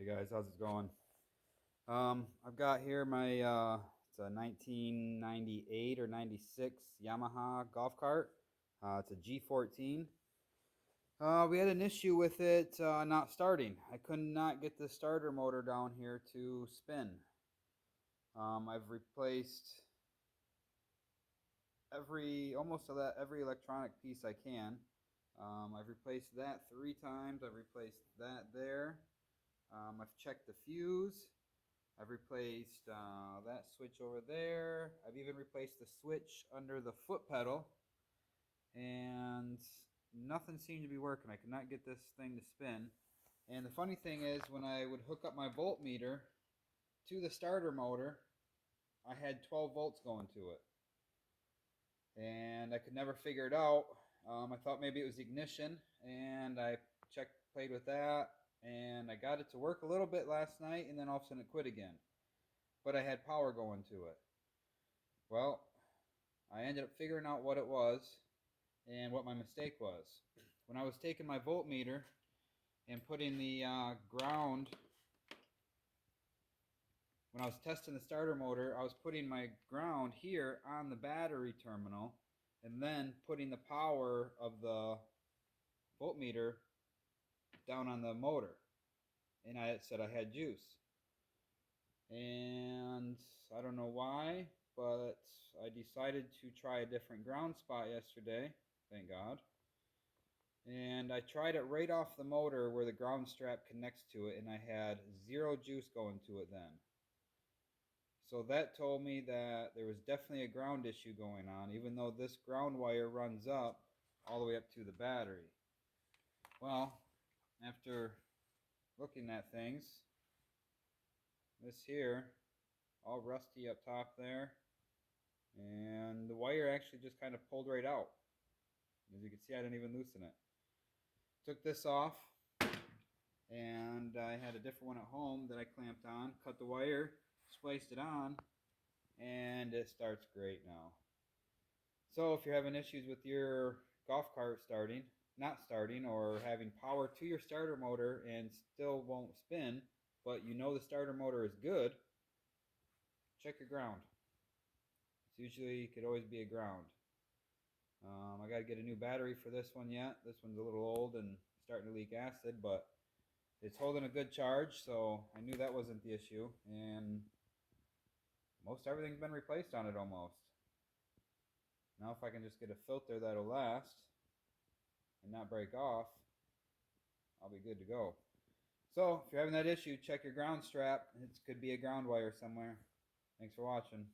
Hey guys, how's it going? I've got here my it's a 1998 or 96 Yamaha golf cart. It's a G14. We had an issue with it not starting. I could not get the starter motor down here to spin. I've replaced every electronic piece I can. I've replaced that 3 times. I've replaced that there. I've checked the fuse. I've replaced that switch over there. I've even replaced the switch under the foot pedal, and nothing seemed to be working. I could not get this thing to spin. And the funny thing is, when I would hook up my voltmeter to the starter motor, I had 12 volts going to it. And I could never figure it out. I thought maybe it was the ignition, and I played with that, and I got it to work a little bit last night, and then all of a sudden it quit again. But I had power going to it. Well, I ended up figuring out what it was and what my mistake was. When I was taking my voltmeter and putting the ground, when I was testing the starter motor, I was putting my ground here on the battery terminal and then putting the power of the voltmeter down on the motor. And I said I had juice. And I don't know why, but I decided to try a different ground spot yesterday, thank God. And I tried it right off the motor where the ground strap connects to it, and I had 0 juice going to it then. So that told me that there was definitely a ground issue going on, even though this ground wire runs up all the way up to the battery. Well, after looking at things, this here, all rusty up top there, and the wire actually just kind of pulled right out. As you can see, I didn't even loosen it. Took this off, and I had a different one at home that I clamped on, cut the wire, spliced it on, and it starts great now. So if you're having issues with your golf cart not starting, or having power to your starter motor and still won't spin, but you know the starter motor is good, check your ground. It's usually could always be a ground. I got to get a new battery for this one yet. This one's a little old and starting to leak acid, but it's holding a good charge, so I knew that wasn't the issue. And most everything's been replaced on it almost. Now if I can just get a filter that'll last and not break off, I'll be good to go. So if you're having that issue, check your ground strap. It could be a ground wire somewhere. Thanks for watching.